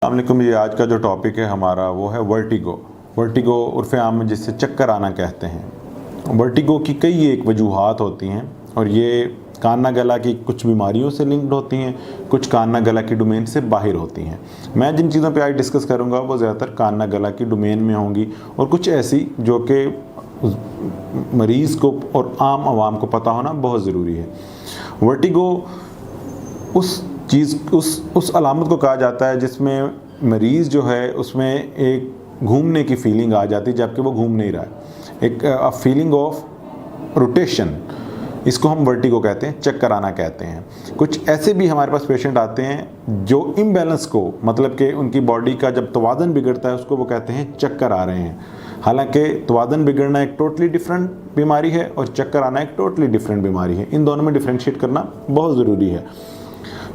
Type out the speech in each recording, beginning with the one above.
अस्सलामुअलैकुम। ये आज का जो टॉपिक है हमारा वो है वर्टिगो। वर्टिगो उर्फ़े आम में जिससे चक्कर आना कहते हैं। वर्टिगो की कई एक वजूहात होती हैं और ये कान गला की कुछ बीमारियों से लिंक्ड होती हैं, कुछ कान गला की डोमेन से बाहर होती हैं। मैं जिन चीज़ों पे आज डिस्कस करूँगा वो ज़्यादातर कान गला की डोमेन में होंगी और कुछ ऐसी जो कि मरीज़ को और आम आवाम को पता होना बहुत ज़रूरी है। वर्टिगो उस अलामत को कहा जाता है जिसमें मरीज़ जो है उसमें एक घूमने की फीलिंग आ जाती है जबकि वो घूम नहीं रहा है। एक फीलिंग ऑफ रोटेशन, इसको हम वर्टिगो कहते हैं, चक्कर आना कहते हैं। कुछ ऐसे भी हमारे पास पेशेंट आते हैं जो इम्बैलेंस को, मतलब कि उनकी बॉडी का जब तवाज़ुन बिगड़ता है उसको वो कहते हैं चक्कर आ रहे हैं। हालांकि तवाज़ुन बिगड़ना एक टोटली डिफरेंट बीमारी है और चक्कर आना एक टोटली डिफरेंट बीमारी है। इन दोनों में डिफ्रेंशिएट करना बहुत ज़रूरी है।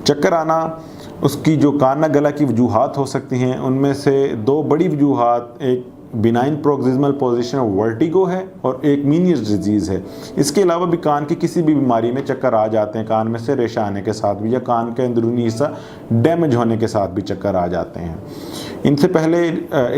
चक्कर आना, उसकी जो कान गला की वजूहात हो सकती हैं उनमें से दो बड़ी वजूहात, एक बिनाइन प्रोक्सिमल पोजीशन वर्टिगो है और एक मीनियस डिजीज़ है। इसके अलावा भी कान की किसी भी बीमारी में चक्कर आ जाते हैं, कान में से रेशा आने के साथ भी या कान के अंदरूनी हिस्सा डैमेज होने के साथ भी चक्कर आ जाते हैं। इनसे पहले,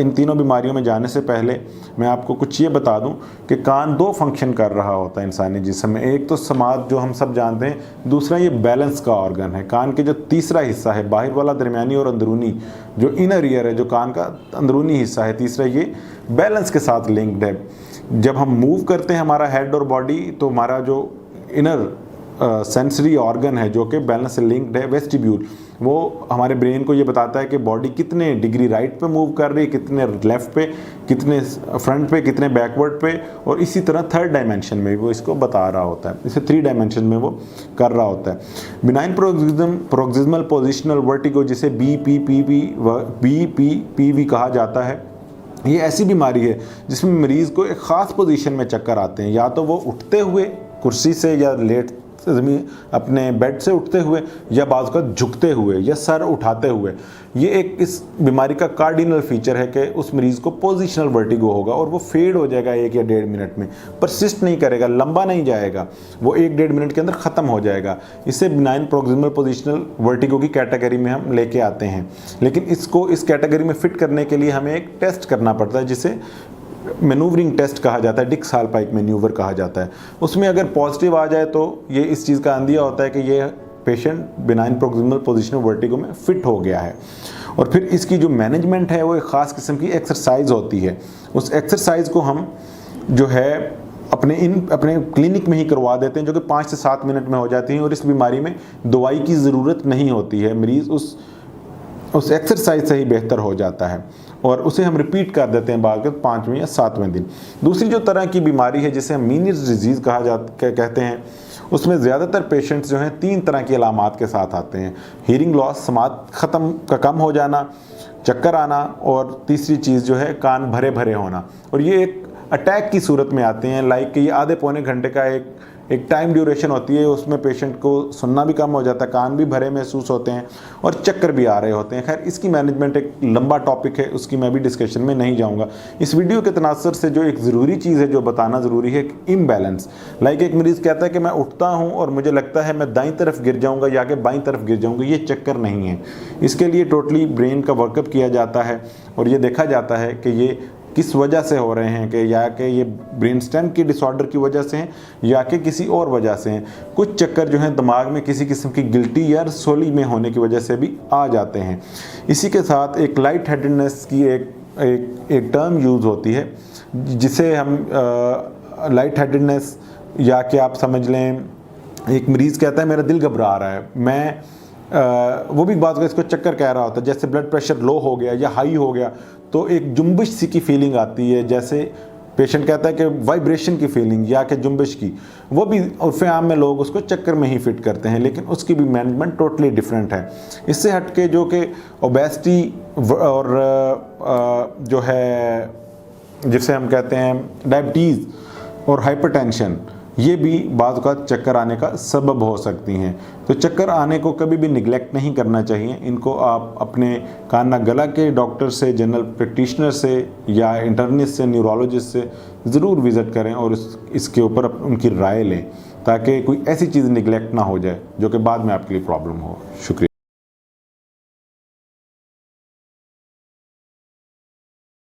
इन तीनों बीमारियों में जाने से पहले मैं आपको कुछ ये बता दूं कि कान दो फंक्शन कर रहा होता है इंसानी जिस्म में। एक तो समाज जो हम सब जानते हैं, दूसरा ये बैलेंस का ऑर्गन है। कान के जो तीसरा हिस्सा है, बाहर वाला, दरमियानी और अंदरूनी, जो इनर ईयर है, जो कान का अंदरूनी हिस्सा है, तीसरा ये बैलेंस के साथ लिंक्ड है। जब हम मूव करते हैं हमारा हेड और बॉडी, तो हमारा जो इनर सेंसरी ऑर्गन है जो कि बैलेंस से लिंक्ड है, वेस्टिब्यूल, वो हमारे ब्रेन को ये बताता है कि बॉडी कितने डिग्री राइट पे मूव कर रही है, कितने लेफ़्ट पे, कितने फ्रंट पे, कितने बैकवर्ड पे, और इसी तरह थर्ड डायमेंशन में वो इसको बता रहा होता है। इसे 3 डायमेंशन में वो कर रहा होता है। बिनाइन प्रोक्सिमल पोजिशनल वर्टिगो, जिसे BPPV कहा जाता है, ये ऐसी बीमारी है जिसमें मरीज़ को एक ख़ास पोजीशन में चक्कर आते हैं। या तो वो उठते हुए कुर्सी से या लेट ज़मीन अपने बेड से उठते हुए, या बाज़ का झुकते हुए, या सर उठाते हुए। ये एक इस बीमारी का कार्डिनल फीचर है कि उस मरीज़ को पोजीशनल वर्टिगो होगा और वो फेड हो जाएगा 1 या 1.5 मिनट में, परसिस्ट नहीं करेगा, लंबा नहीं जाएगा, वो 1-1.5 मिनट के अंदर ख़त्म हो जाएगा। इसे बिनाइन प्रोक्सिमल पोजीशनल वर्टिगो की कैटेगरी में हम लेके आते हैं। लेकिन इसको इस कैटेगरी में फिट करने के लिए हमें एक टेस्ट करना पड़ता है जिसे मैनूवरिंग टेस्ट कहा जाता है, डिक्स-हॉल-पाइक मैन्यूवर कहा जाता है। उसमें अगर पॉजिटिव आ जाए तो ये इस चीज़ का अंदिया होता है कि ये patient benign proximal positional vertigo में फिट हो गया है। और फिर इसकी जो मैनेजमेंट है वो एक ख़ास किस्म की एक्सरसाइज होती है। उस एक्सरसाइज को हम जो है अपने क्लिनिक में ही करवा देते हैं, जो कि 5 से 7 मिनट में हो जाती हैं और इस बीमारी में दवाई की ज़रूरत नहीं होती है। मरीज़ उस एक्सरसाइज से ही बेहतर हो जाता है और उसे हम रिपीट कर देते हैं बाद के 5वें या 7वें दिन। दूसरी जो तरह की बीमारी है जिसे हम मीनियस डिजीज़ कहते हैं, उसमें ज़्यादातर पेशेंट्स जो हैं 3 तरह की अलामात के साथ आते हैं। हीयरिंग लॉस, समात कम हो जाना, चक्कर आना, और तीसरी चीज़ जो है कान भरे भरे होना। और ये एक अटैक की सूरत में आते हैं, लाइक कि ये आधे पौने घंटे का एक टाइम ड्यूरेशन होती है। उसमें पेशेंट को सुनना भी कम हो जाता है, कान भी भरे महसूस होते हैं और चक्कर भी आ रहे होते हैं। खैर, इसकी मैनेजमेंट एक लंबा टॉपिक है, उसकी मैं भी डिस्कशन में नहीं जाऊंगा। इस वीडियो के तनासर से जो एक ज़रूरी चीज़ है जो बताना ज़रूरी है, इम्बैलेंस। लाइक एक मरीज़ कहता है कि मैं उठता हूँ और मुझे लगता है मैं दाईं तरफ गिर जाऊँगा या कि बाईं तरफ गिर जाऊँगा। ये चक्कर नहीं है। इसके लिए टोटली ब्रेन का वर्कअप किया जाता है और ये देखा जाता है कि ये किस वजह से हो रहे हैं, कि या कि ये ब्रेन स्टेम की डिसऑर्डर की वजह से हैं या कि किसी और वजह से हैं। कुछ चक्कर जो हैं दिमाग में किसी किस्म की गिल्टी या रसोली में होने की वजह से भी आ जाते हैं। इसी के साथ एक लाइट हेडेडनेस की एक टर्म यूज़ होती है जिसे हम लाइट हेडेडनेस, या कि आप समझ लें एक मरीज़ कहता है मेरा दिल घबरा रहा है, वो भी बात इसको चक्कर कह रहा होता है। जैसे ब्लड प्रेशर लो हो गया या हाई हो गया तो एक जुम्बिश सी की फीलिंग आती है, जैसे पेशेंट कहता है कि वाइब्रेशन की फीलिंग या कि जुम्बिश की। वो भी उर्फ़े आम में लोग उसको चक्कर में ही फिट करते हैं, लेकिन उसकी भी मैनेजमेंट टोटली डिफरेंट है। इससे हट के जो कि ओबेसिटी और जो है जिसे हम कहते हैं डायबिटीज़ और हाइपरटेंशन, ये भी बाज़ औक़ात चक्कर आने का सबब हो सकती हैं। तो चक्कर आने को कभी भी निगलेक्ट नहीं करना चाहिए। इनको आप अपने कान गला के डॉक्टर से, जनरल प्रैक्टिशनर से या इंटर्निस्ट से, न्यूरोलॉजिस्ट से ज़रूर विज़िट करें और इसके ऊपर उनकी राय लें, ताकि कोई ऐसी चीज़ निगलेक्ट ना हो जाए जो कि बाद में आपके लिए प्रॉब्लम हो। शुक्रिया।